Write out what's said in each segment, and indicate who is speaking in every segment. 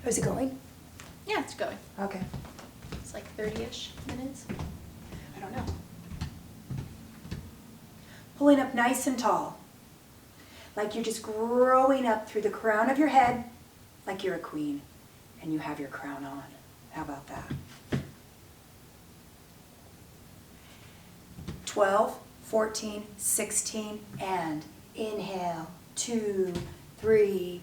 Speaker 1: How's it going?
Speaker 2: Yeah, it's going.
Speaker 1: Okay.
Speaker 2: It's like 30-ish minutes.
Speaker 1: I don't know. Pulling up nice and tall. Like you're just growing up through the crown of your head, like you're a queen, and you have your crown on. How about that? 12, 14, 16, and inhale. 2, 3,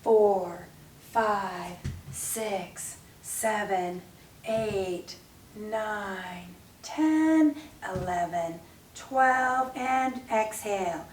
Speaker 1: 4, 5, 6, 7, 8, 9, 10, 11, 12, and exhale.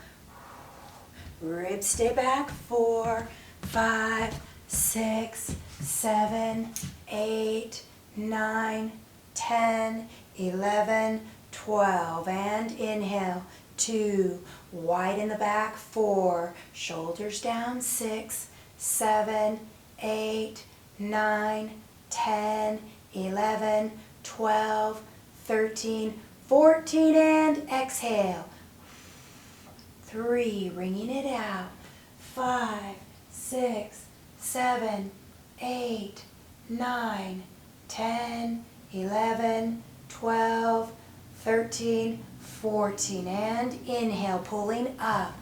Speaker 1: Ribs stay back. 4, 5, 6, 7, 8, 9, 10, 11, 12, and inhale. 2, wide in the back. 4, shoulders down. 6, 7, 8, 9, 10, 11, 12, 13, 14, and exhale. 3, wringing it out. 5, 6, 7, 8, 9, 10, 11, 12, 13, 14, and inhale, pulling up,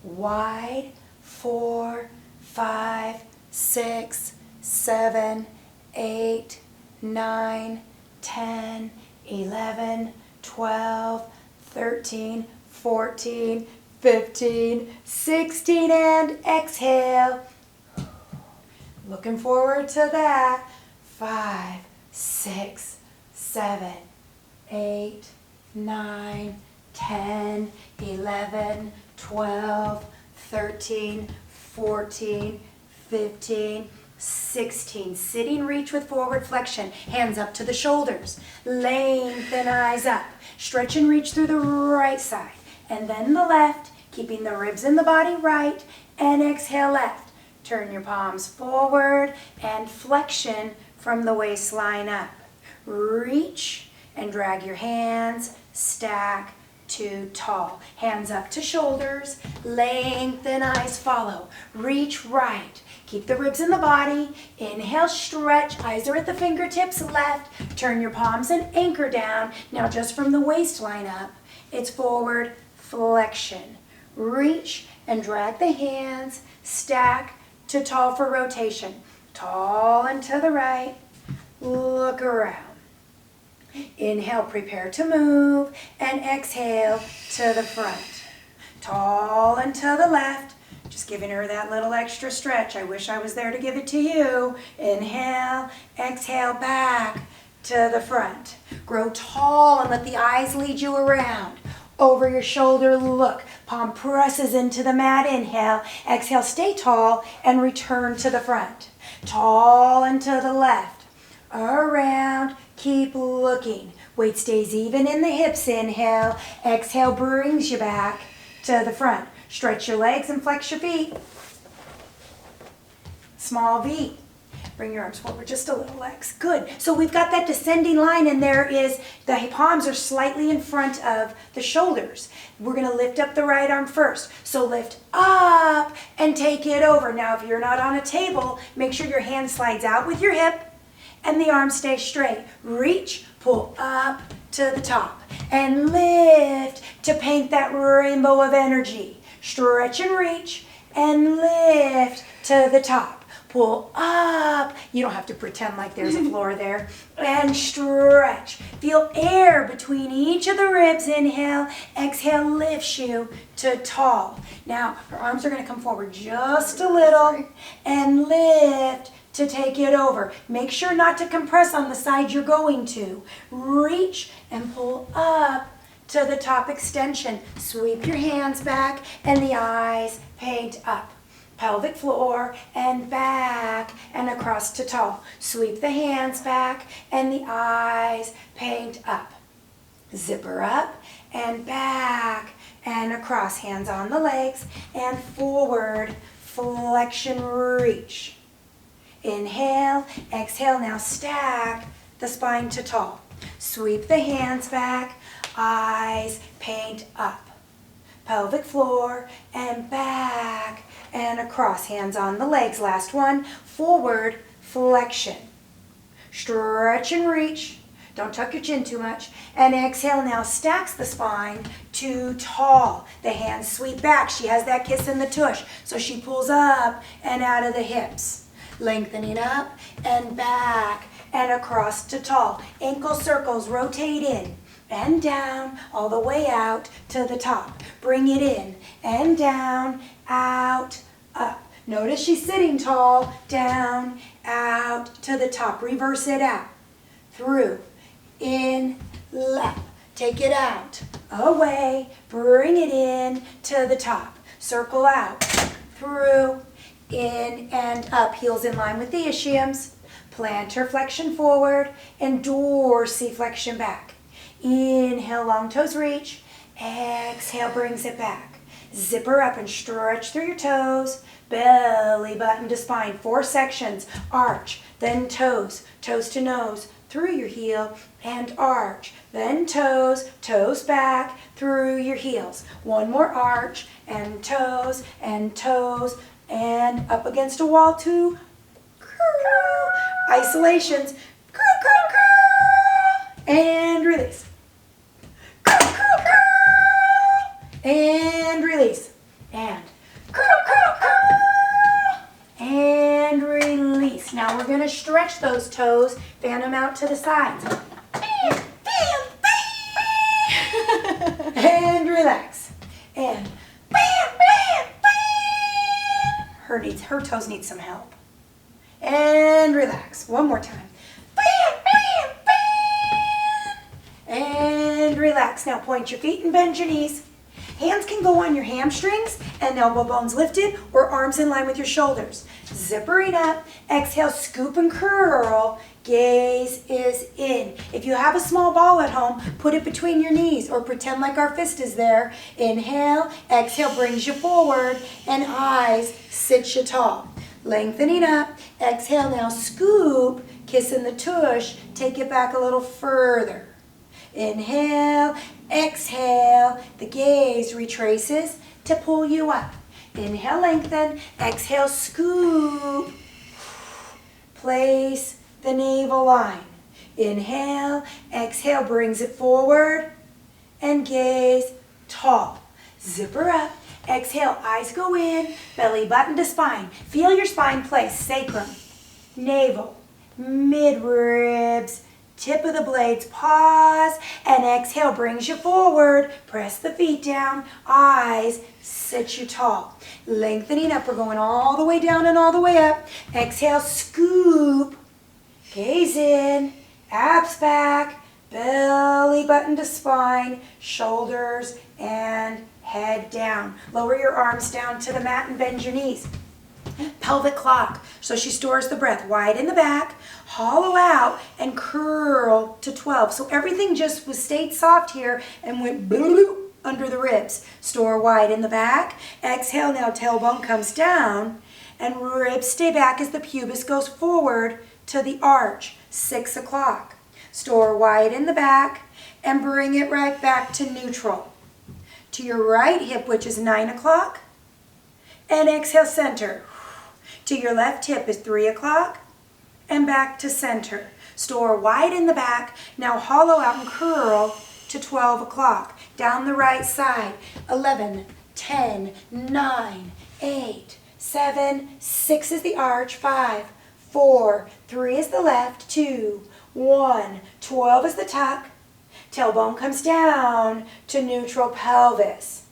Speaker 1: wide. 4, 5, 6, 7, 8, 9, 10, 11, 12, 13, 14, 15, 16, and exhale. Looking forward to that. 5, 6, 7, 8, 9, 10, 11, 12, 13, 14, 15, 16. Sitting reach with forward flexion. Hands up to the shoulders. Lengthen eyes up. Stretch and reach through the right side. And then the left, keeping the ribs in the body right. And exhale left. Turn your palms forward and flexion from the waistline up. Reach and drag your hands, stack to tall. Hands up to shoulders, lengthen, eyes follow. Reach right. Keep the ribs in the body. Inhale, stretch. Eyes are at the fingertips left. Turn your palms and anchor down. Now just from the waistline up, it's forward flexion. Reach and drag the hands, stack to tall for rotation. Tall and to the right. Look around. Inhale, prepare to move, and exhale to the front. Tall and to the left. Just giving her that little extra stretch. I wish I was there to give it to you. Inhale, exhale, back to the front. Grow tall and let the eyes lead you around. Over your shoulder, look. Palm presses into the mat. Inhale, exhale, stay tall, and return to the front. Tall and to the left. Around. Keep looking. Weight stays even in the hips. Inhale. Exhale brings you back to the front. Stretch your legs and flex your feet. Small V. Bring your arms forward just a little, Lex. Good. So we've got that descending line, and there is, the palms are slightly in front of the shoulders. We're going to lift up the right arm first. So lift up and take it over. Now, if you're not on a table, make sure your hand slides out with your hip and the arm stays straight. Reach, pull up to the top, and lift to paint that rainbow of energy. Stretch and reach, and lift to the top. Pull up. You don't have to pretend like there's a floor there. And stretch. Feel air between each of the ribs. Inhale. Exhale lifts you to tall. Now, her arms are going to come forward just a little. And lift to take it over. Make sure not to compress on the side you're going to. Reach and pull up to the top extension. Sweep your hands back and the eyes paint up. Pelvic floor and back and across to tall. Sweep the hands back and the eyes paint up. Zipper up and back and across. Hands on the legs and forward. Flexion, reach. Inhale, exhale. Now stack the spine to tall. Sweep the hands back. Eyes paint up. Pelvic floor and back and across. Hands on the legs. Last one. Forward flexion. Stretch and reach. Don't tuck your chin too much. And exhale now, stacks the spine to tall. The hands sweep back. She has that kiss in the tush. So she pulls up and out of the hips. Lengthening up and back and across to tall. Ankle circles, rotate in and down, all the way out to the top. Bring it in and down, out, up. Notice she's sitting tall, down, out to the top. Reverse it out, through, in, left. Take it out, away, bring it in to the top. Circle out, through, in and up. Heels in line with the ischiums. Plantar flexion forward and dorsiflexion back. Inhale, long toes reach. Exhale, brings it back. Zipper up and stretch through your toes. Belly button to spine. 4 sections. Arch, then toes. Toes to nose. Through your heel and arch. Then toes, toes back through your heels. One more arch and toes and up against a wall to curl. Isolations. Curl, curl, curl. And release. Curl, curl, curl. And release. And curl, curl, curl. And release. Now we're going to stretch those toes. Fan them out to the sides. Bam, bam, bam. And relax. And bam, bam, bam. Her toes need some help. And relax. One more time. Bam, bam, bam. And relax. Now point your feet and bend your knees. Hands can go on your hamstrings and elbow bones lifted or arms in line with your shoulders. Zippering up. Exhale, scoop and curl. Gaze is in. If you have a small ball at home, put it between your knees or pretend like our fist is there. Inhale. Exhale brings you forward and eyes sit you tall. Lengthening up. Exhale now, scoop. Kiss in the tush. Take it back a little further. Inhale. Exhale. The gaze retraces to pull you up. Inhale, lengthen. Exhale, scoop. Place the navel line. Inhale. Exhale brings it forward. And gaze tall. Zipper up. Exhale, eyes go in, belly button to spine. Feel your spine place, sacrum, navel, mid-ribs, tip of the blades. Pause, and exhale brings you forward. Press the feet down, eyes sit you tall. Lengthening up, we're going all the way down and all the way up. Exhale, scoop, gaze in, abs back, belly button to spine, shoulders and head down. Lower your arms down to the mat and bend your knees. Pelvic clock. So she stores the breath. Wide in the back, hollow out, and curl to 12. So everything just stayed soft here and went bloop under the ribs. Store wide in the back. Exhale now, tailbone comes down, and ribs stay back as the pubis goes forward to the arch. 6 o'clock. Store wide in the back and bring it right back to neutral. To your right hip, which is 9 o'clock, and exhale, center. To your left hip is 3 o'clock, and back to center. Store wide in the back, now hollow out and curl to 12 o'clock. Down the right side, 11, 10, 9, 8, 7, 6 is the arch, 5, 4, 3 is the left, 2, 1, 12 is the tuck. Tailbone comes down to neutral pelvis.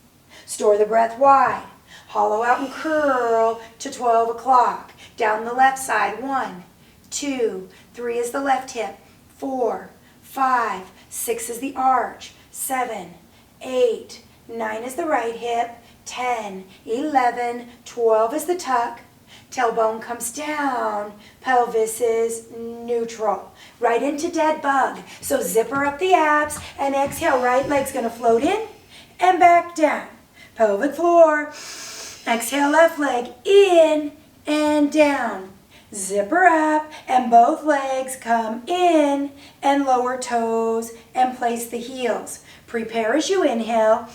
Speaker 1: Store the breath wide. Hollow out and curl to 12 o'clock. Down the left side, 1, 2, 3 is the left hip, 4, 5, 6 is the arch, 7, 8, 9 is the right hip, 10, 11, 12 is the tuck. Tailbone comes down, pelvis is neutral. Right into dead bug. So zipper up the abs and exhale, right leg's gonna float in and back down. Pelvic floor. Exhale, left leg in and down. Zipper up and both legs come in and lower toes and place the heels. Prepare as you inhale.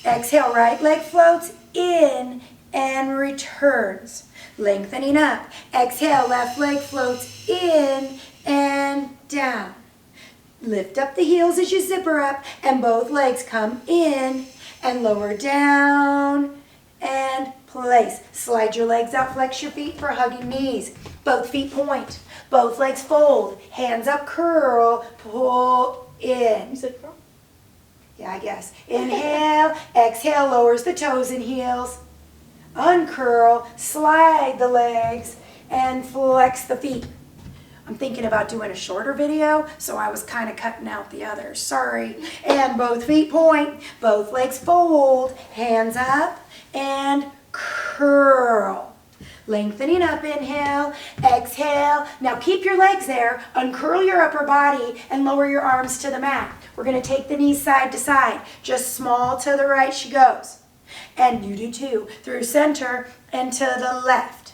Speaker 1: Exhale, right leg floats in and returns. Lengthening up. Exhale, left leg floats in and down. Lift up the heels as you zipper up, and both legs come in and lower down and place. Slide your legs out, flex your feet for hugging knees. Both feet point, both legs fold, hands up, curl, pull in.
Speaker 2: You said curl?
Speaker 1: Yeah, I guess. Inhale, exhale, lowers the toes and heels. Uncurl, slide the legs, and flex the feet. I'm thinking about doing a shorter video, so I was kind of cutting out the others. Sorry. And both feet point, both legs fold, hands up, and curl. Lengthening up, inhale, exhale. Now keep your legs there, uncurl your upper body, and lower your arms to the mat. We're going to take the knees side to side. Just small to the right she goes. And you do too. Through center and to the left.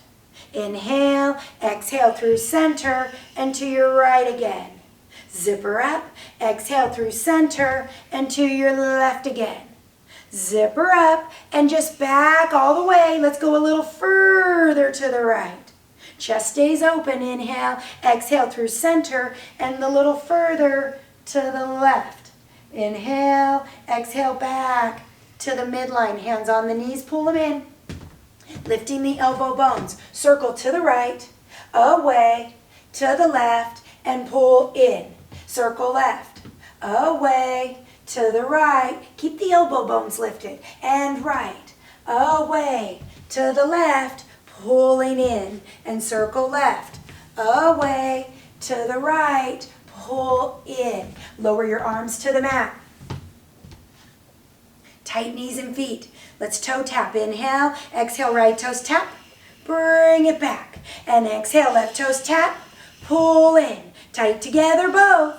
Speaker 1: Inhale, exhale through center and to your right again. Zipper up, exhale through center and to your left again. Zipper up and just back all the way. Let's go a little further to the right. Chest stays open. Inhale, exhale through center and a little further to the left. Inhale, exhale back to the midline. Hands on the knees, pull them in. Lifting the elbow bones. Circle to the right, away, to the left, and pull in. Circle left, away, to the right. Keep the elbow bones lifted. And right, away, to the left, pulling in. And circle left, away, to the right, pull in. Lower your arms to the mat. Tight knees and feet. Let's toe tap. Inhale, exhale, right toes tap, bring it back. And exhale, left toes tap, pull in. Tight together both.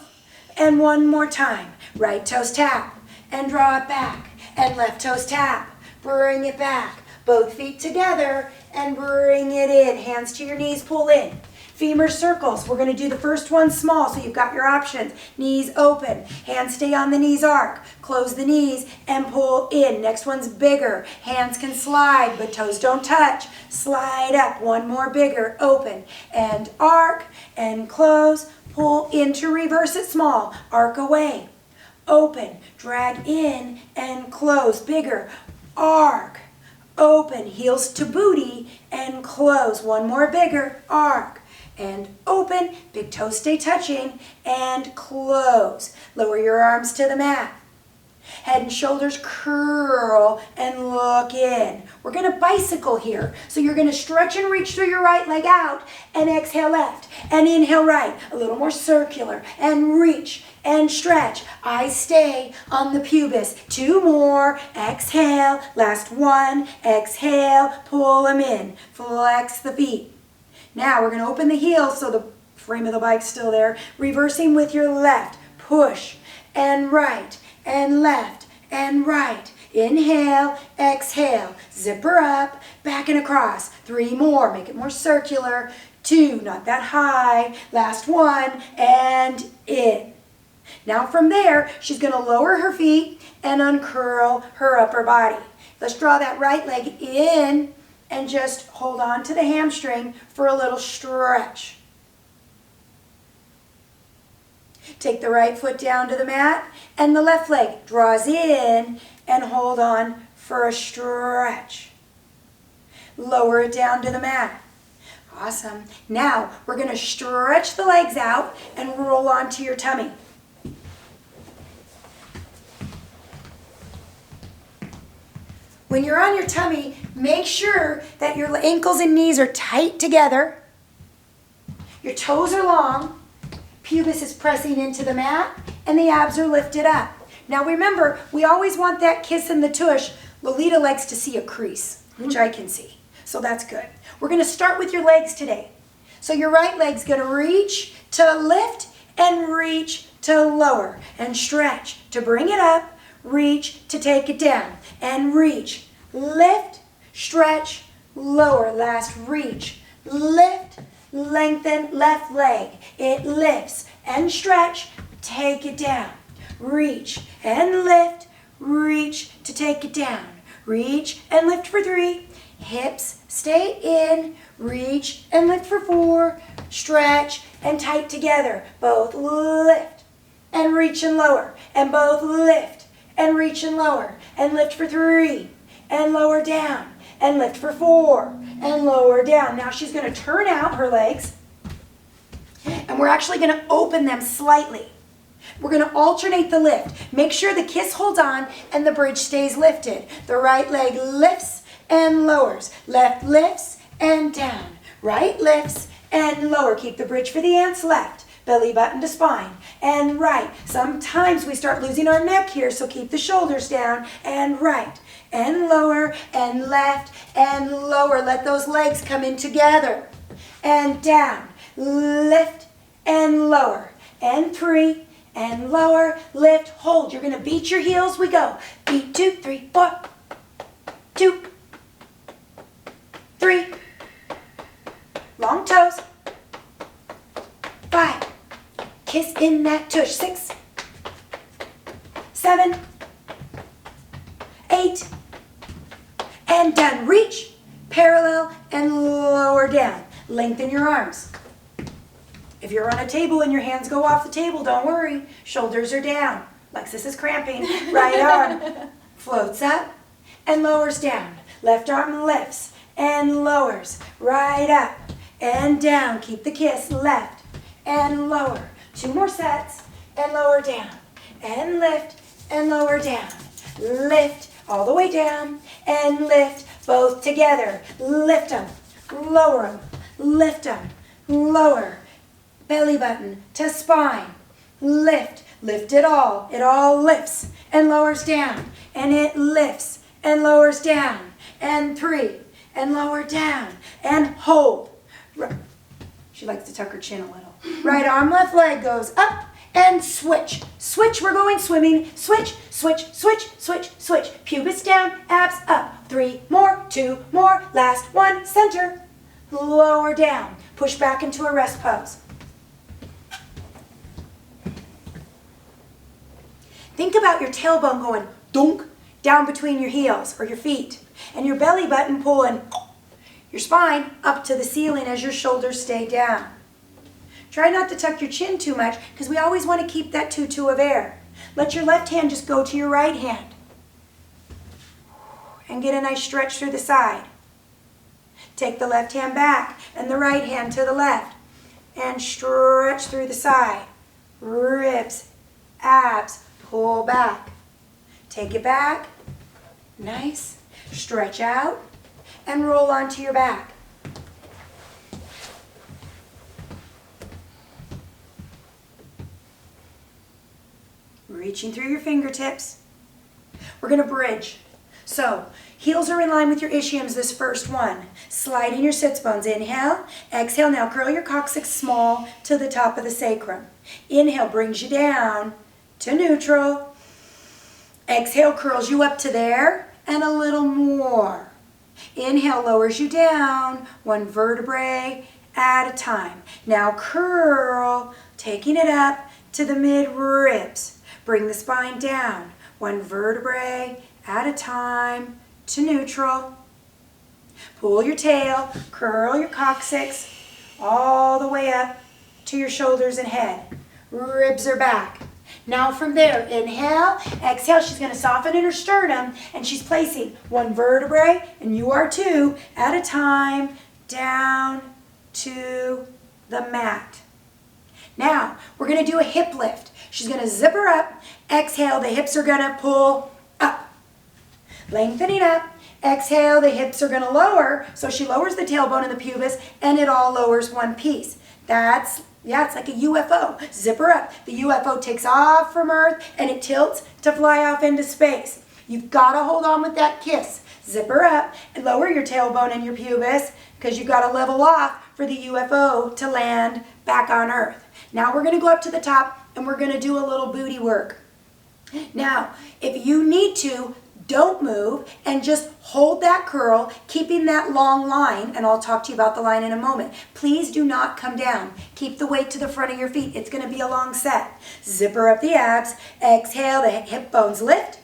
Speaker 1: And one more time. Right toes tap and draw it back. And left toes tap, bring it back. Both feet together and bring it in. Hands to your knees, pull in. Femur circles. We're going to do the first one small, so you've got your options. Knees open. Hands stay on the knees arc. Close the knees and pull in. Next one's bigger. Hands can slide, but toes don't touch. Slide up. One more bigger. Open and arc and close. Pull in to reverse it small. Arc away. Open. Drag in and close. Bigger. Arc. Open. Heels to booty and close. One more bigger. Arc. And open, big toes stay touching, and close. Lower your arms to the mat. Head and shoulders curl and look in. We're going to bicycle here. So you're going to stretch and reach through your right leg out and exhale left and inhale right. A little more circular and reach and stretch. Eyes stay on the pubis. Two more. Exhale. Last one. Exhale. Pull them in. Flex the feet. Now we're going to open the heels so the frame of the bike's still there. Reversing with your left. Push and right and left and right. Inhale, exhale. Zipper up, back and across. Three more. Make it more circular. Two, not that high. Last one and in. Now from there, she's going to lower her feet and uncurl her upper body. Let's draw that right leg in. And just hold on to the hamstring for a little stretch. Take the right foot down to the mat and the left leg draws in and hold on for a stretch. Lower it down to the mat. Awesome. Now we're going to stretch the legs out and roll onto your tummy. When you're on your tummy, make sure that your ankles and knees are tight together. Your toes are long. Pubis is pressing into the mat, and the abs are lifted up. Now remember, we always want that kiss in the tush. Lolita likes to see a crease, which I can see. So that's good. We're going to start with your legs today. So your right leg's going to reach to lift and reach to lower and stretch to bring it up. Reach to take it down and reach, lift, stretch, lower, last reach, lift, lengthen left leg, it lifts and stretch, take it down, reach and lift, reach to take it down, reach and lift for three, hips stay in, reach and lift for 4, stretch and tight together. Both lift and reach and lower, and both lift and reach and lower, and lift for 3, and lower down, and lift for 4, and lower down. Now she's going to turn out her legs, and we're actually going to open them slightly. We're going to alternate the lift. Make sure the kiss holds on and the bridge stays lifted. The right leg lifts and lowers. Left lifts and down. Right lifts and lower. Keep the bridge for the ants. Left. Belly button to spine. And right. Sometimes we start losing our neck here, so keep the shoulders down. And right. And lower. And left. And lower. Let those legs come in together. And down. Lift and lower. And 3. And lower, lift, hold. You're going to beat your heels. We go. Beat 2, 3, 4. 2, 3. Long toes. 5. Kiss in that tush. 6, 7, 8. And done. Reach, parallel, and lower down. Lengthen your arms. If you're on a table and your hands go off the table, don't worry. Shoulders are down. Lexus is cramping. Right arm floats up and lowers down. Left arm lifts and lowers. Right up and down. Keep the kiss. Left and lower. 2 more sets and lower down. And lift and lower down. Lift all the way down and lift both together. Lift them. Lower them. Lift them. Lower. Belly button to spine. Lift. Lift it all. It all lifts and lowers down. And it lifts and lowers down. And 3. And lower down. And hold. She likes to tuck her chin a little. Right arm, left leg goes up and switch. Switch. We're going swimming. Switch, switch, switch, switch, switch. Pubis down, abs up. 3 more, 2 more. Last one. Center. Lower down. Push back into a rest pose. Think about your tailbone going dunk down between your heels or your feet, and your belly button pulling your spine up to the ceiling as your shoulders stay down. Try not to tuck your chin too much because we always want to keep that tutu of air. Let your left hand just go to your right hand and get a nice stretch through the side. Take the left hand back and the right hand to the left and stretch through the side. Ribs, abs, pull back. Take it back. Nice. Stretch out and roll onto your back. Reaching through your fingertips. We're going to bridge. So, heels are in line with your ischiums this first one. Sliding your sits bones. Inhale. Exhale. Now curl your coccyx small to the top of the sacrum. Inhale brings you down to neutral. Exhale curls you up to there and a little more. Inhale lowers you down 1 vertebrae at a time. Now curl, taking it up to the mid ribs. Bring the spine down 1 vertebrae at a time to neutral. Pull your tail, curl your coccyx all the way up to your shoulders and head. Ribs are back. Now from there, inhale, exhale. She's going to soften in her sternum, and she's placing 1 vertebrae, and you are too, at a time, down to the mat. Now, we're going to do a hip lift. She's going to zip her up. Exhale, the hips are going to pull up. Lengthening up. Exhale, the hips are going to lower. So she lowers the tailbone and the pubis, and it all lowers one piece. It's like a UFO. Zip her up. The UFO takes off from Earth, and it tilts to fly off into space. You've got to hold on with that kiss. Zip her up and lower your tailbone and your pubis because you've got to level off for the UFO to land back on Earth. Now we're going to go up to the top, and we're going to do a little booty work. Now, if you need to, don't move and just hold that curl, keeping that long line, and I'll talk to you about the line in a moment. Please do not come down. Keep the weight to the front of your feet. It's going to be a long set. Zipper up the abs. Exhale, the hip bones lift,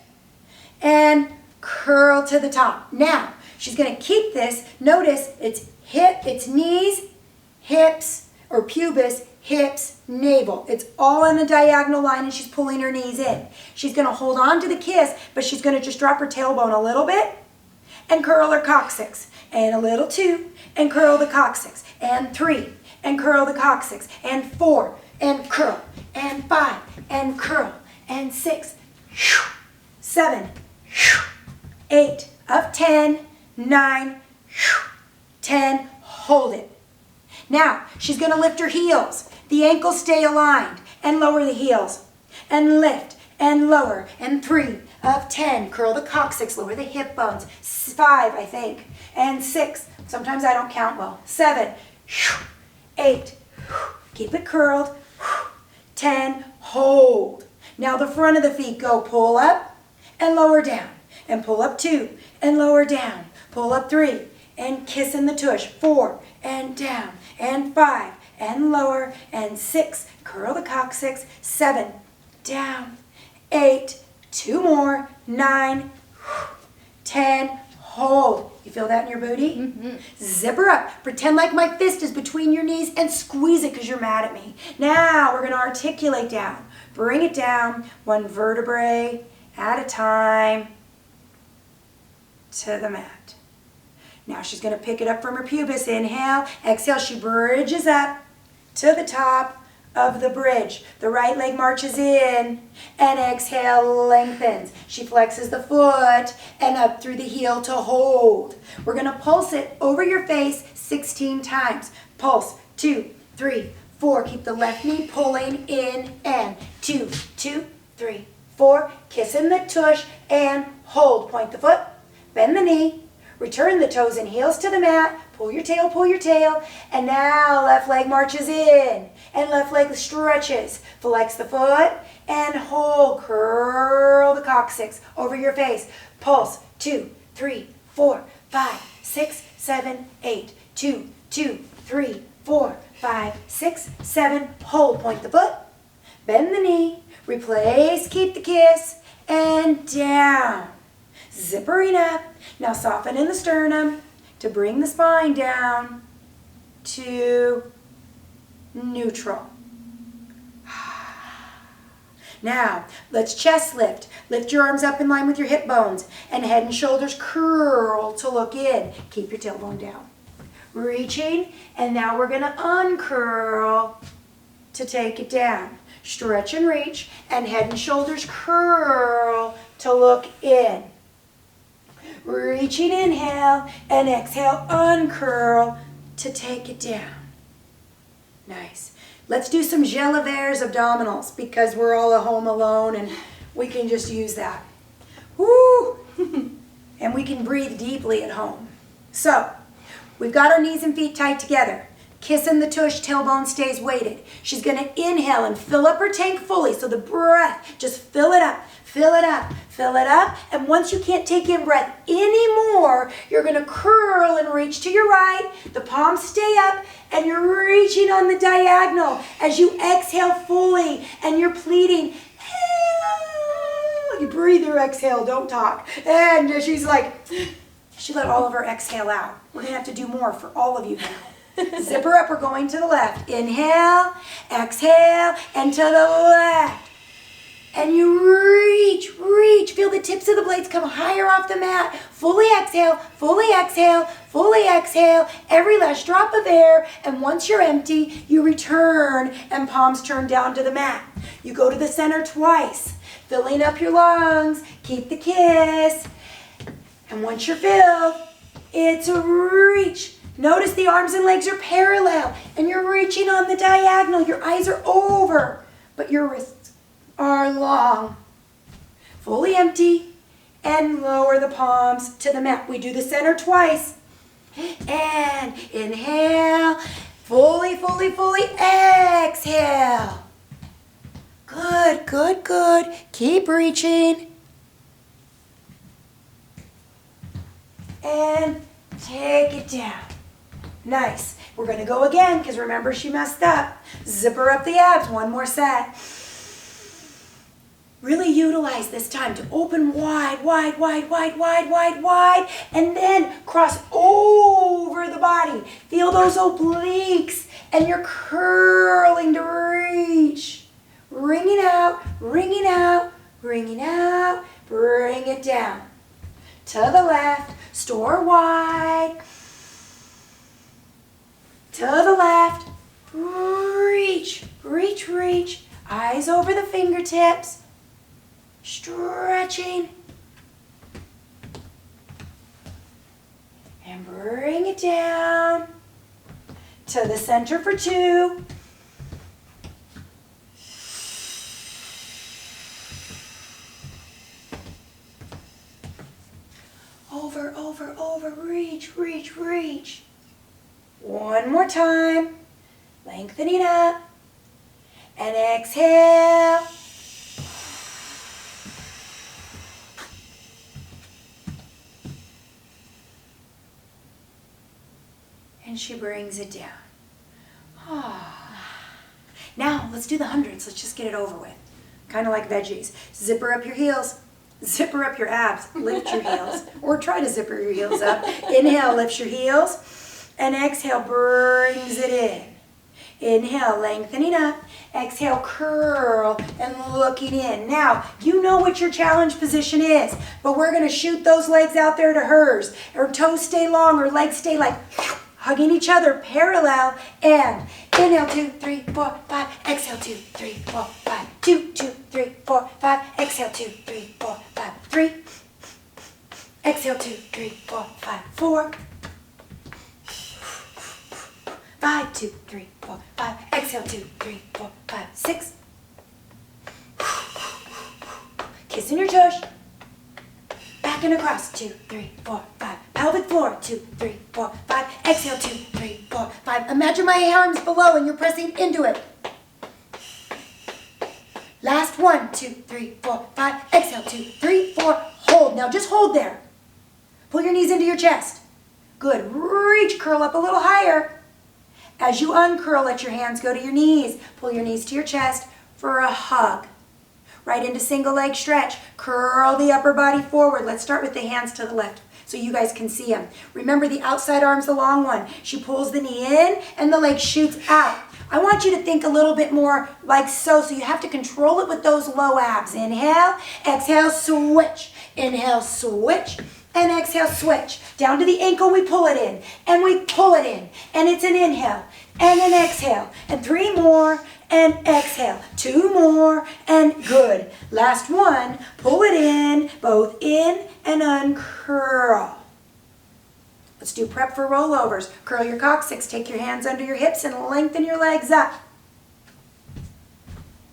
Speaker 1: and curl to the top. Now, she's going to keep this. Notice it's knees, hips, or pubis, hips, navel. It's all on the diagonal line, and she's pulling her knees in. She's going to hold on to the kiss, but she's going to just drop her tailbone a little bit and curl her coccyx. And a little 2, and curl the coccyx. And 3, and curl the coccyx. And 4, and curl. And 5, and curl. And 6, 7, 8, of 10, 9, 10, hold it. Now, she's going to lift her heels. The ankles stay aligned, and lower the heels. And lift, and lower. And 3, of 10, curl the coccyx, lower the hip bones. 5, I think. And 6, sometimes I don't count well. 7, 8, keep it curled. 10, hold. Now the front of the feet go pull up and lower down. And pull up 2 and lower down. Pull up 3 and kiss in the tush. 4 and down. And 5 and lower. And 6, curl the coccyx. 7, down. 8, 2 more. 9, 10, hold. You feel that in your booty?
Speaker 2: Mm-hmm.
Speaker 1: Zip her up. Pretend like my fist is between your knees and squeeze it because you're mad at me. Now we're going to articulate down. Bring it down 1 vertebrae at a time to the mat. Now she's going to pick it up from her pubis. Inhale. Exhale. She bridges up to the top of the bridge. The right leg marches in, and exhale, lengthens. She flexes the foot and up through the heel to hold. We're going to pulse it over your face 16 times. Pulse, 2, 3, 4. Keep the left knee pulling in and 2, 2, 3, 4. Kiss in the tush and hold. Point the foot, bend the knee, return the toes and heels to the mat. Pull your tail, and now left leg marches in, and left leg stretches. Flex the foot, and hold. Curl the coccyx over your face. Pulse, 2, 3, 4, 5, 6, 7, 8. 2, 2, 3, 4, 5, 6, 7. Hold. Point the foot, bend the knee, replace, keep the kiss, and down. Zippering up. Now soften in the sternum to bring the spine down to neutral. Now, let's chest lift. Lift your arms up in line with your hip bones and head and shoulders curl to look in. Keep your tailbone down. Reaching, and now we're going to uncurl to take it down. Stretch and reach, and head and shoulders curl to look in. Reaching, inhale, and exhale, uncurl to take it down. Nice. Let's do some je lèveres abdominals because we're all at home alone and we can just use that. Woo! And we can breathe deeply at home. So, we've got our knees and feet tight together. Kiss in the tush, tailbone stays weighted. She's going to inhale and fill up her tank fully. So the breath, just fill it up, fill it up, fill it up. And once you can't take in breath anymore, you're going to curl and reach to your right. The palms stay up and you're reaching on the diagonal as you exhale fully and you're pleating. You breathe your exhale, don't talk. And she's like, she let all of her exhale out. We're going to have to do more for all of you now. Zip her up, we're going to the left. Inhale, exhale, and to the left. And you reach, reach. Feel the tips of the blades come higher off the mat. Fully exhale, fully exhale, fully exhale. Every last drop of air. And once you're empty, you return and palms turn down to the mat. You go to the center twice, filling up your lungs. Keep the kiss. And once you're filled, it's a reach. Notice the arms and legs are parallel and you're reaching on the diagonal. Your eyes are over, but your wrists are long. Fully empty and lower the palms to the mat. We do the center twice. And inhale, fully, fully, fully exhale. Good, good, good. Keep reaching. And take it down. Nice. We're going to go again because remember she messed up. Zipper up the abs. One more set. Really utilize this time to open wide, wide, wide, wide, wide, wide, wide, and then cross over the body. Feel those obliques, and you're curling to reach. Wringing out, wringing out, wringing out, bring it down. To the left, store wide. To the left, reach, reach, reach. Eyes over the fingertips. Stretching. And bring it down. To the center for 2. Over, over, over, reach, reach, reach. One more time. Lengthening up. And exhale. And she brings it down. Now, let's do the hundreds. Let's just get it over with. Kind of like veggies. Zipper up your heels. Zipper up your abs. Lift your heels. Or try to zipper your heels up. Inhale, lifts your heels. And exhale, brings it in. Inhale, lengthening up. Exhale, curl and looking in. Now, you know what your challenge position is, but we're going to shoot those legs out there to hers. Her toes stay long, her legs stay like hugging each other parallel. And inhale, 2, 3, 4, 5. Exhale, 2, 3, 4, 5. 2, 2, 3, 4, 5. Exhale, 2, 3, 4, 5. 3. Exhale, 2, 3, 4, 5. 4. 5, 2, 3, 4, 5. Exhale, 2, 3, 4, 5, 6. Kissing your tush. Back and across. 2, 3, 4, 5. Pelvic floor. 2, 3, 4, 5. Exhale, 2, 3, 4, 5. Imagine my arms below and you're pressing into it. Last one. 2, 3, 4, 5. Exhale, 2, 3, 4. Hold. Now just hold there. Pull your knees into your chest. Good. Reach, curl up a little higher. As you uncurl, let your hands go to your knees. Pull your knees to your chest for a hug. Right into single leg stretch. Curl the upper body forward. Let's start with the hands to the left so you guys can see them. Remember, the outside arm's the long one. She pulls the knee in and the leg shoots out. I want you to think a little bit more like so you have to control it with those low abs. Inhale, exhale, switch. Inhale, switch. And exhale, switch. Down to the ankle, we pull it in. And we pull it in. And it's an inhale. And an exhale. And 3 more. And exhale. 2 more. And good. Last one. Pull it in. Both in and uncurl. Let's do prep for rollovers. Curl your coccyx. Take your hands under your hips and lengthen your legs up.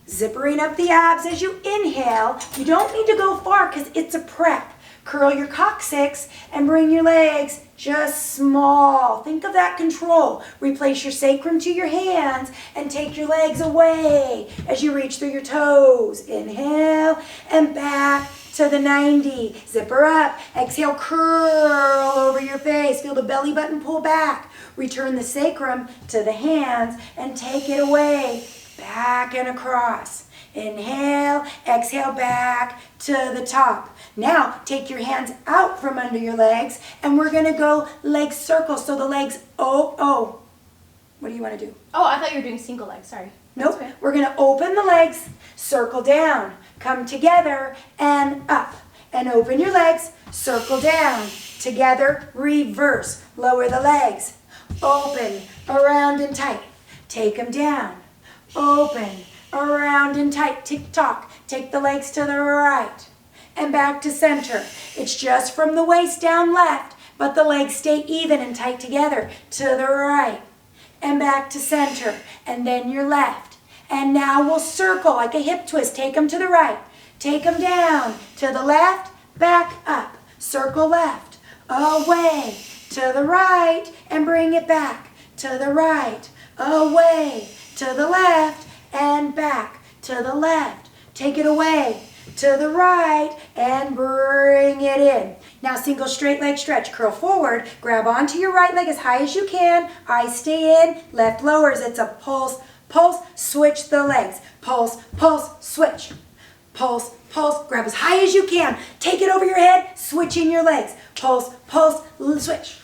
Speaker 1: Zippering up the abs as you inhale. You don't need to go far because it's a prep. Curl your coccyx and bring your legs just small. Think of that control. Replace your sacrum to your hands and take your legs away as you reach through your toes. Inhale and back to the 90. Zipper up. Exhale, curl over your face. Feel the belly button pull back. Return the sacrum to the hands and take it away. Back and across. Inhale, exhale, back to the top. Now, take your hands out from under your legs, and we're going to go leg circles. So the legs, oh. What do you want to do?
Speaker 2: Oh, I thought you were doing single leg. Sorry.
Speaker 1: Nope. Okay. We're going to open the legs, circle down, come together, and up. And open your legs, circle down, together, reverse. Lower the legs, open, around and tight. Take them down, open, around and tight. Tick-tock. Take the legs to the right. And back to center. It's just from the waist down left, but the legs stay even and tight together. To the right. And back to center. And then your left. And now we'll circle like a hip twist. Take them to the right. Take them down. To the left. Back up. Circle left. Away. To the right. And bring it back. To the right. Away. To the left. And back. To the left. Take it away. To the right and bring it in. Now single straight leg stretch. Curl forward. Grab onto your right leg as high as you can. Eyes stay in. Left lowers. It's a pulse, pulse, switch the legs. Pulse, pulse, switch. pulse, pulse. Grab as high as you can. Take it over your head, switching your legs. Pulse, pulse, switch.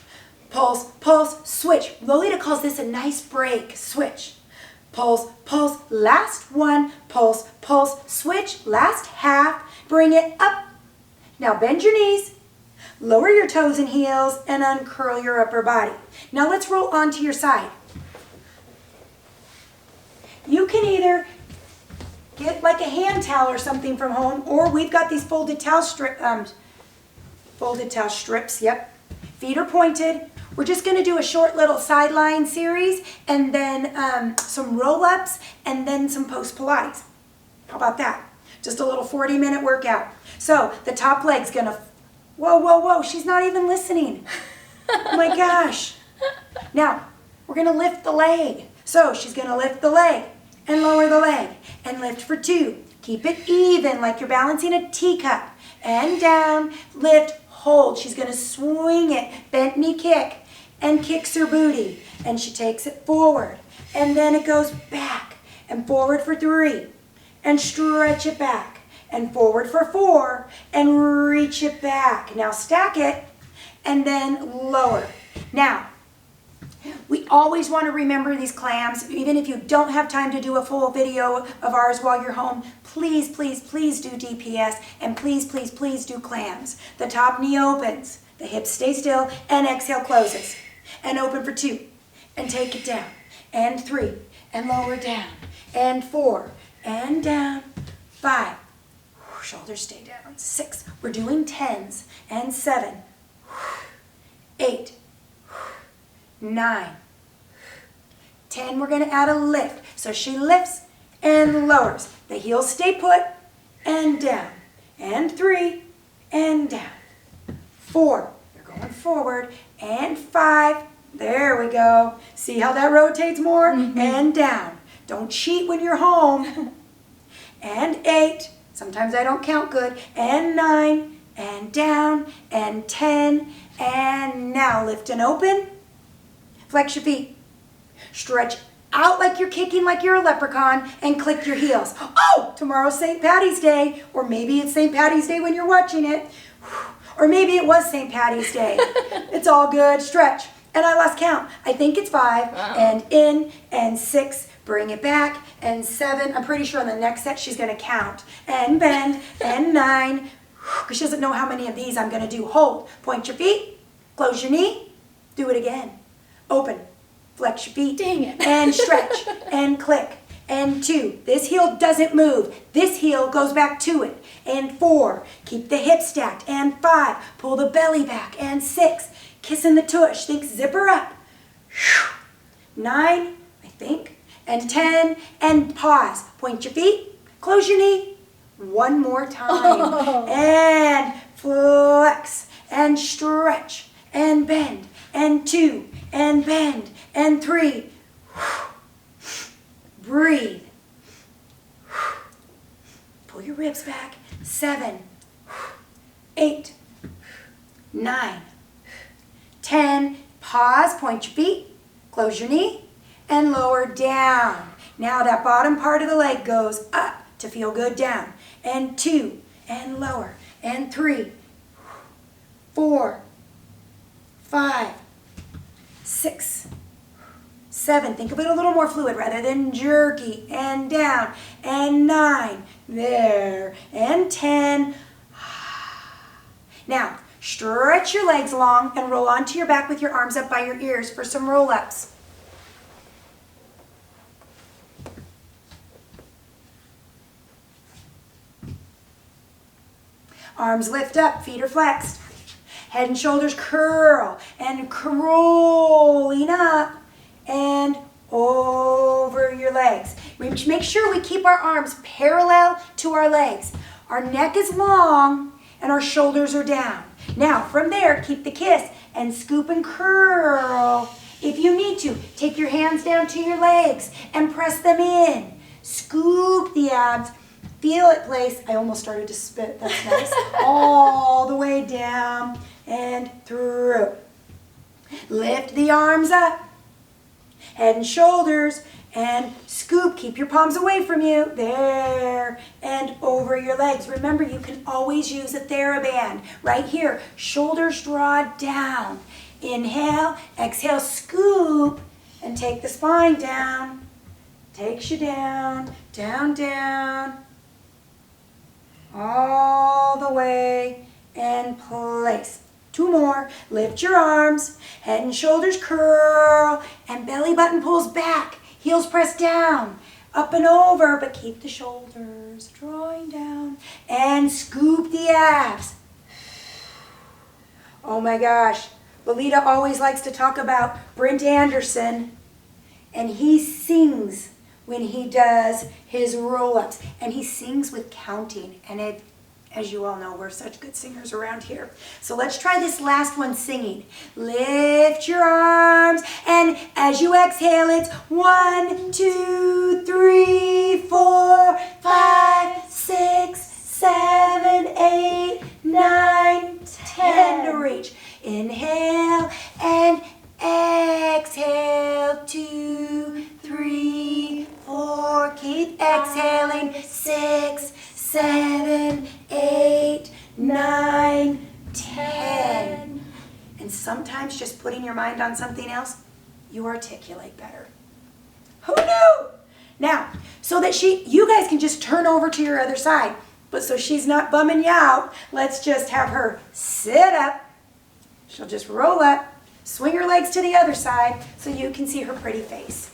Speaker 1: Pulse, pulse, switch. Lolita calls this a nice break. Switch. Pulse, pulse, last one. Pulse, pulse, switch, last half. Bring it up. Now bend your knees. Lower your toes and heels and uncurl your upper body. Now let's roll onto your side. You can either get like a hand towel or something from home, or we've got these folded towel strips, yep. Feet are pointed. We're just going to do a short little sideline series and then some roll-ups and then some post Pilates. How about that? Just a little 40-minute workout. So the top leg's going to, whoa, whoa, whoa, she's not even listening. Oh my gosh. Now, we're going to lift the leg. So she's going to lift the leg and lower the leg and lift for 2. Keep it even like you're balancing a teacup. And down, lift, hold. She's going to swing it, bent knee kick, and kicks her booty. And she takes it forward. And then it goes back and forward for 3. And stretch it back. And forward for 4. And reach it back. Now stack it and then lower. Now, we always want to remember these clams. Even if you don't have time to do a full video of ours while you're home, please, please, please do DPS, and please, please, please do clams. The top knee opens, the hips stay still, and exhale closes. And open for 2, and take it down, and 3, and lower down, and 4, and down, 5, shoulders stay down, 6, we're doing 10s, and 7, 8, 9, 10, we're going to add a lift. So she lifts and lowers. The heels stay put and down. And 3 and down. 4, you're going forward. And 5, there we go. See how that rotates more? And down. Don't cheat when you're home. And 8, sometimes I don't count good. And 9, and down. And 10, and now lift and open. Flex your feet. Stretch out like you're kicking like you're a leprechaun and click your heels. Oh, tomorrow's St. Patty's Day. Or maybe it's St. Patty's Day when you're watching it. Or maybe it was St. Patty's Day. It's all good. Stretch. And I lost count. I think it's 5. Wow. And in, and 6. Bring it back. And 7. I'm pretty sure on the next set she's going to count. And bend. And 9. Because she doesn't know how many of these I'm going to do. Hold. Point your feet. Close your knee. Do it again. Open, flex your feet, dang it, and stretch, and click, and 2. This heel doesn't move. This heel goes back to it. And 4, keep the hips stacked. And 5, pull the belly back. And 6, kissing the tush. Think zipper up. 9, I think, and 10, and pause. Point your feet, close your knee. One more time. And flex, and stretch, and bend, and 2, and bend, and 3. Breathe. Pull your ribs back. 7, 8, 9, 10. Pause, point your feet, close your knee, and lower down. Now that bottom part of the leg goes up to feel good down. And 2, and lower, and 3, 4, 5, 6, 7. Think of it a little more fluid rather than jerky. And down. And 9. There. And 10. Now, stretch your legs long and roll onto your back with your arms up by your ears for some roll-ups. Arms lift up. Feet are flexed. Head and shoulders curl and rolling up and over your legs. Make sure we keep our arms parallel to our legs. Our neck is long and our shoulders are down. Now, from there, keep the kiss and scoop and curl. If you need to, take your hands down to your legs and press them in. Scoop the abs. Feel it place. I almost started to spit. That's nice. All the way down and through. Lift the arms up. Head and shoulders and scoop. Keep your palms away from you. There, and over your legs. Remember, you can always use a TheraBand. Right here, shoulders draw down. Inhale, exhale, scoop, and take the spine down. Takes you down, down, down, all the way, and place. 2 more. Lift your arms, head and shoulders curl, and belly button pulls back. Heels press down, up and over, but keep the shoulders drawing down. And scoop the abs. Oh my gosh. Lolita always likes to talk about Brent Anderson, and he sings when he does his roll-ups, and he sings with counting, and as you all know, we're such good singers around here. So let's try this last one singing. Lift your arms, and as you exhale, it's 1, 2, 3, 4, 5, 6, 7, 8, 9, 10 to reach. Inhale and exhale. 2, 3, 4. Keep exhaling. 6, 7, 8, 9, 10. And sometimes just putting your mind on something else, you articulate better. Who knew? Now, so that you guys can just turn over to your other side. But so she's not bumming you out, let's just have her sit up. She'll just roll up, swing her legs to the other side so you can see her pretty face.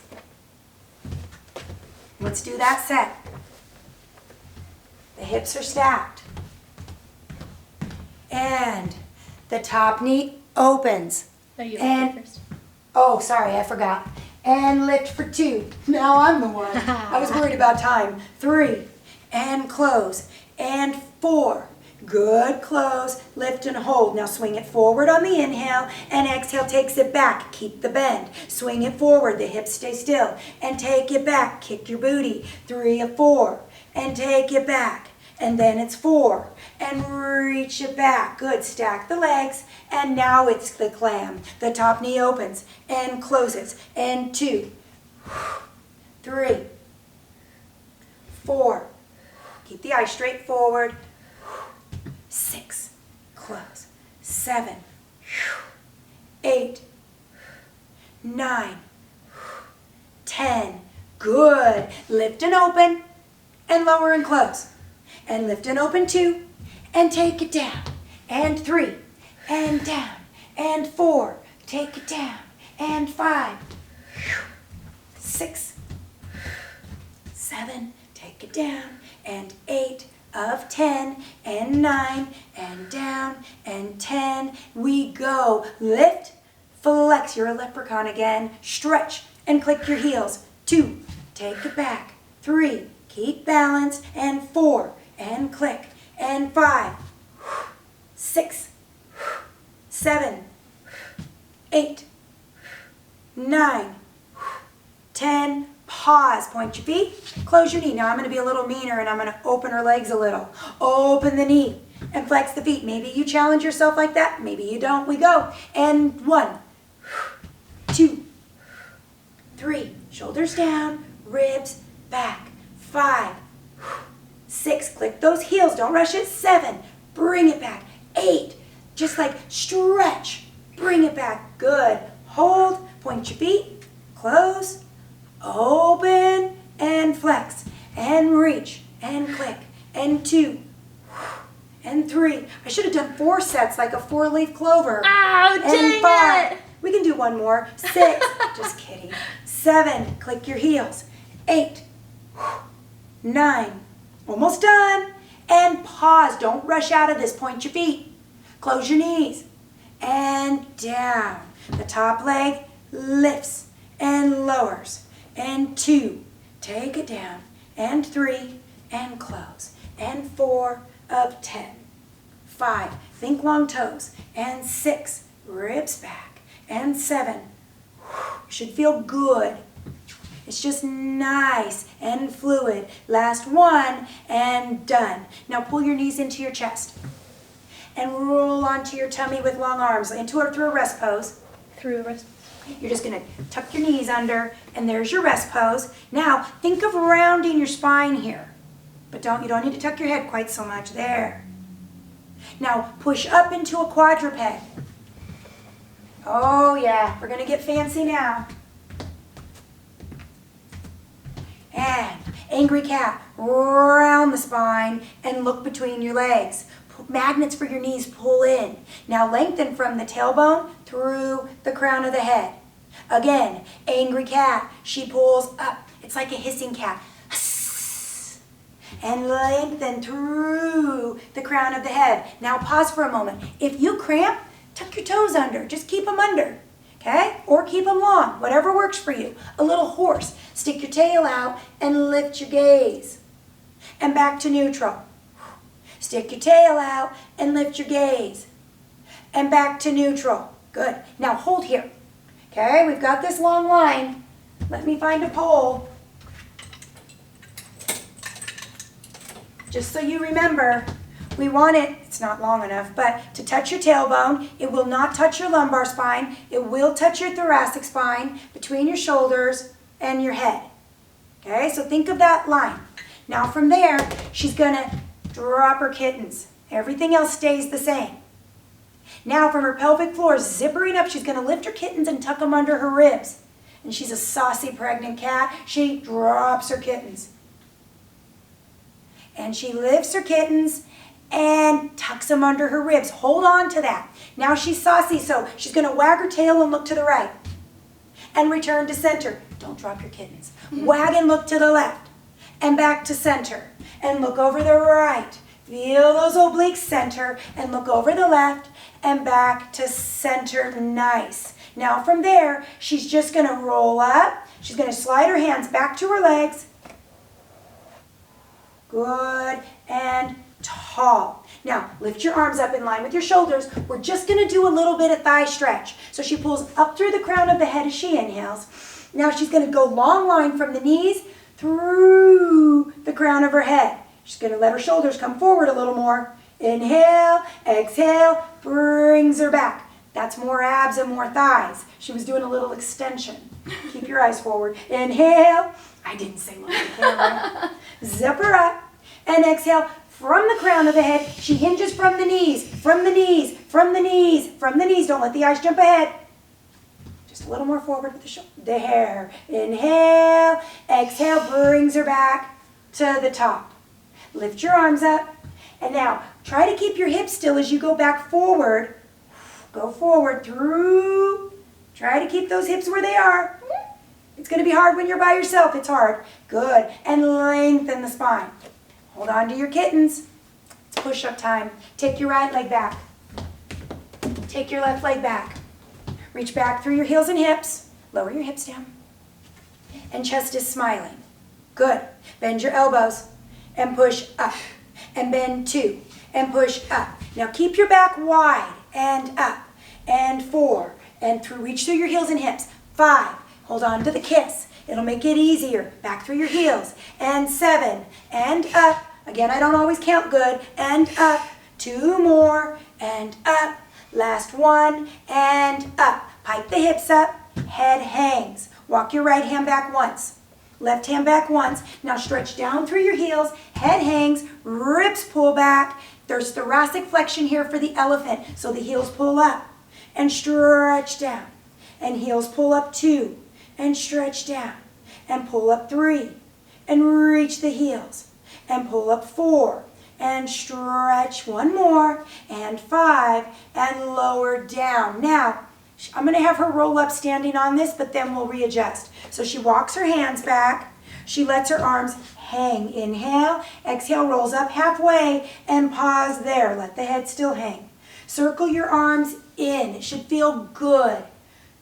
Speaker 1: Let's do that set. The hips are stacked. And the top knee opens.
Speaker 2: No, you
Speaker 1: and
Speaker 2: lift first.
Speaker 1: Oh, sorry, I forgot. And lift for 2. Now I'm the one. I was worried about time. 3. And close. And 4. Good, close, lift and hold. Now swing it forward on the inhale, and exhale takes it back. Keep the bend. Swing it forward, the hips stay still, and take it back. Kick your booty. 3 of 4, and take it back. And then it's 4, and reach it back. Good, stack the legs, and now it's the clam. The top knee opens and closes, and 2, 3, 4. Keep the eyes straight forward. 6, close. 7, 8, 9, 10. Good. Lift and open, and lower and close. And lift and open 2, and take it down. And 3, and down. And 4, take it down. And 5, 6, 7, take it down. And 8 of 10, and 9, and down, and 10. We go. Lift, flex. You're a leprechaun again. Stretch, and click your heels. 2, take it back. 3, keep balance. And 4, and click. And 5, 6, 7, 8, 9, 10. Pause. Point your feet. Close your knee. Now I'm going to be a little meaner, and I'm going to open her legs a little. Open the knee and flex the feet. Maybe you challenge yourself like that. Maybe you don't. We go. And 1, 2, 3. Shoulders down. Ribs back. 5, 6. Click those heels. Don't rush it. 7. Bring it back. 8. Just like stretch. Bring it back. Good. Hold. Point your feet. Close. Open and flex and reach and click and 2 and 3. I should have done 4 sets like a 4-leaf clover.
Speaker 2: Ow,
Speaker 1: and
Speaker 2: dang
Speaker 1: 5. We can do one more. 6. Just kidding. 7. Click your heels. 8. 9. Almost done. And pause. Don't rush out of this. Point your feet. Close your knees. And down. The top leg lifts and lowers. And 2, take it down, and 3, and close, and 4 of 10, 5, think long toes, and 6, ribs back, and 7, should feel good. It's just nice and fluid. Last 1, and done. Now pull your knees into your chest, and roll onto your tummy with long arms, through a rest pose.
Speaker 2: Through a rest.
Speaker 1: You're just gonna tuck your knees under, and there's your rest pose. Now, think of rounding your spine here. But you don't need to tuck your head quite so much. There. Now, push up into a quadruped. Oh yeah, we're gonna get fancy now. And angry cat, round the spine and look between your legs. Magnets for your knees, pull in. Now lengthen from the tailbone through the crown of the head. Again, angry cat, she pulls up. It's like a hissing cat. And lengthen through the crown of the head. Now pause for a moment. If you cramp, tuck your toes under. Just keep them under. Okay? Or keep them long, whatever works for you. A little horse. Stick your tail out and lift your gaze. And back to neutral. Stick your tail out and lift your gaze. And back to neutral. Good. Now hold here. Okay? We've got this long line. Let me find a pole. Just so you remember, we want it, it's not long enough, but to touch your tailbone. It will not touch your lumbar spine. It will touch your thoracic spine between your shoulders and your head. Okay, so think of that line. Now from there, she's going to drop her kittens. Everything else stays the same. Now from her pelvic floor, zippering up, she's going to lift her kittens and tuck them under her ribs. And she's a saucy pregnant cat. She drops her kittens. And she lifts her kittens and tucks them under her ribs. Hold on to that. Now she's saucy, so she's going to wag her tail and look to the right. And return to center. Don't drop your kittens. Wag and look to the left. And back to center. And look over the right. Feel those obliques center. And look over the left. And back to center. Nice. Now from there, she's just going to roll up. She's going to slide her hands back to her legs. Good, and tall. Now, lift your arms up in line with your shoulders. We're just going to do a little bit of thigh stretch. So she pulls up through the crown of the head as she inhales. Now she's going to go long line from the knees through the crown of her head. She's going to let her shoulders come forward a little more. Inhale, exhale, brings her back. That's more abs and more thighs. She was doing a little extension. Keep your eyes forward. Inhale. I didn't say look at the camera. Zip her up. And exhale from the crown of the head. She hinges from the knees, from the knees, from the knees, from the knees. Don't let the eyes jump ahead. Just a little more forward with the shoulder. There. Inhale. Exhale. Brings her back to the top. Lift your arms up. And now try to keep your hips still as you go back forward. Go forward through. Try to keep those hips where they are. It's going to be hard when you're by yourself. It's hard. Good. And lengthen the spine. Hold on to your kittens. It's push-up time. Take your right leg back. Take your left leg back. Reach back through your heels and hips. Lower your hips down. And chest is smiling. Good. Bend your elbows and push up. And bend 2 and push up. Now keep your back wide and up. And 4 and through. Reach through your heels and hips. 5. Hold on to the kiss. It'll make it easier. Back through your heels. And 7. And up. Again, I don't always count good. And up. 2 more. And up. Last 1. And up. Pipe the hips up. Head hangs. Walk your right hand back once. Left hand back once. Now stretch down through your heels. Head hangs. Ribs pull back. There's thoracic flexion here for the elephant. So the heels pull up. And stretch down. And heels pull up 2. And stretch down. And pull up 3. And reach the heels. And pull up 4. And stretch 1 more. And 5. And lower down. Now, I'm going to have her roll up standing on this, but then we'll readjust. So she walks her hands back. She lets her arms hang. Inhale. Exhale, rolls up halfway. And pause there. Let the head still hang. Circle your arms in. It should feel good.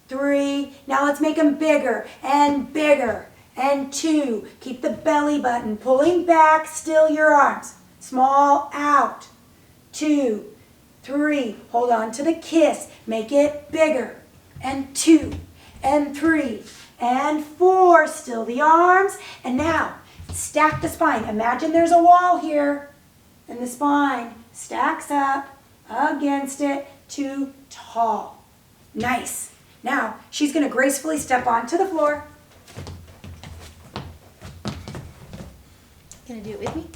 Speaker 1: 3. Now let's make them bigger and bigger. And 2. Keep the belly button pulling back. Still your arms. Small out. 2. 3. Hold on to the kiss. Make it bigger. And 2. And 3. And 4. Still the arms. And now stack the spine. Imagine there's a wall here. And the spine stacks up against it to tall. Nice. Now, she's going to gracefully step onto the floor.
Speaker 2: Gonna do it with me?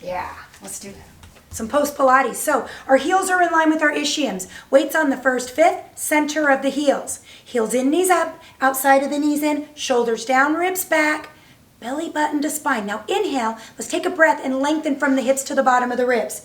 Speaker 1: Yeah, let's do that. Some post Pilates. So our heels are in line with our ischiums. Weights on the first fifth, center of the heels. Heels in, knees up, outside of the knees in, shoulders down, ribs back, belly button to spine. Now inhale, let's take a breath and lengthen from the hips to the bottom of the ribs.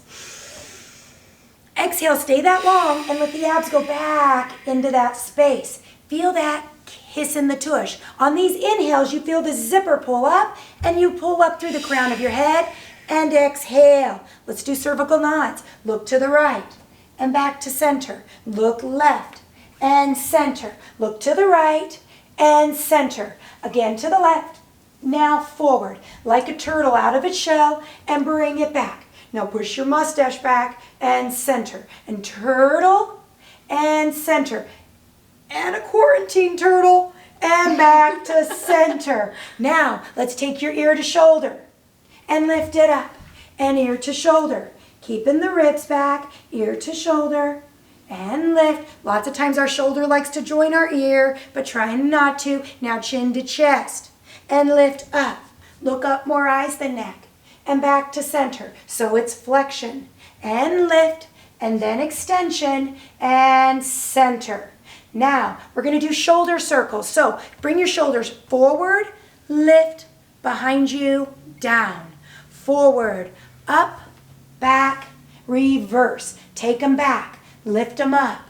Speaker 1: Exhale, stay that long and let the abs go back into that space. Feel that kiss in the tush. On these inhales, you feel the zipper pull up and you pull up through the crown of your head and exhale. Let's do cervical nods. Look to the right and back to center. Look left and center. Look to the right and center. Again to the left. Now forward like a turtle out of its shell and bring it back. Now push your mustache back and center. And turtle and center. And a quarantine turtle and back to center. Now let's take your ear to shoulder and lift it up and ear to shoulder. Keeping the ribs back, ear to shoulder and lift. Lots of times our shoulder likes to join our ear, but trying not to. Now chin to chest and lift up. Look up more, eyes than neck and back to center. So it's flexion and lift and then extension and center. Now, we're going to do shoulder circles. So, bring your shoulders forward, lift, behind you, down. Forward, up, back, reverse. Take them back, lift them up.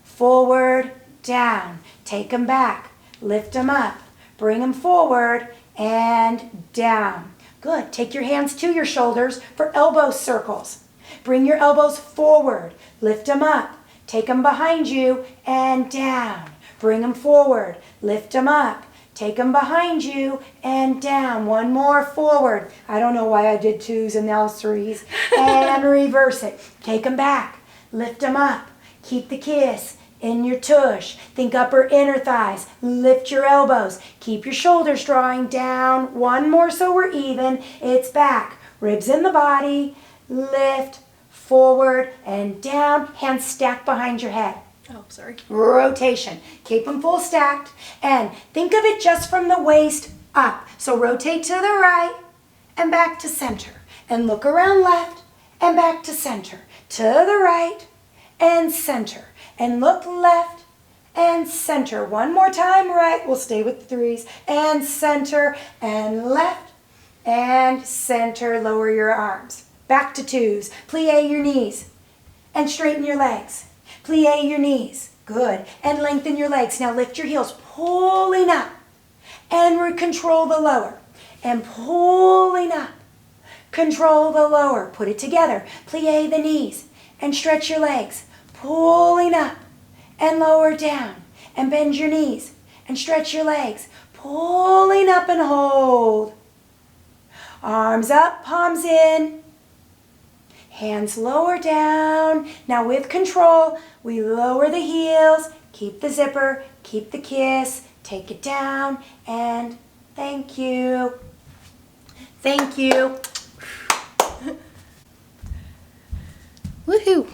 Speaker 1: Forward, down. Take them back, lift them up. Bring them forward and down. Good. Take your hands to your shoulders for elbow circles. Bring your elbows forward, lift them up. Take them behind you and down. Bring them forward. Lift them up. Take them behind you and down. One more forward. I don't know why I did twos and now threes. And reverse it. Take them back. Lift them up. Keep the kiss in your tush. Think upper inner thighs. Lift your elbows. Keep your shoulders drawing down. One more so we're even. It's back. Ribs in the body. Lift. Forward and down, hands stacked behind your head.
Speaker 2: Oh, sorry.
Speaker 1: Rotation. Keep them full stacked. And think of it just from the waist up. So rotate to the right and back to center. And look around left and back to center. To the right and center. And look left and center. One more time, right. We'll stay with the threes. And center and left and center. Lower your arms. Back to twos. Plie your knees and straighten your legs. Plie your knees. Good. And lengthen your legs. Now lift your heels, pulling up. And control the lower. And pulling up. Control the lower. Put it together. Plie the knees and stretch your legs. Pulling up and lower down. And bend your knees and stretch your legs. Pulling up and hold. Arms up, palms in. Hands lower down. Now with control, we lower the heels, keep the zipper, keep the kiss, take it down, and thank you. Thank you.
Speaker 2: Woohoo!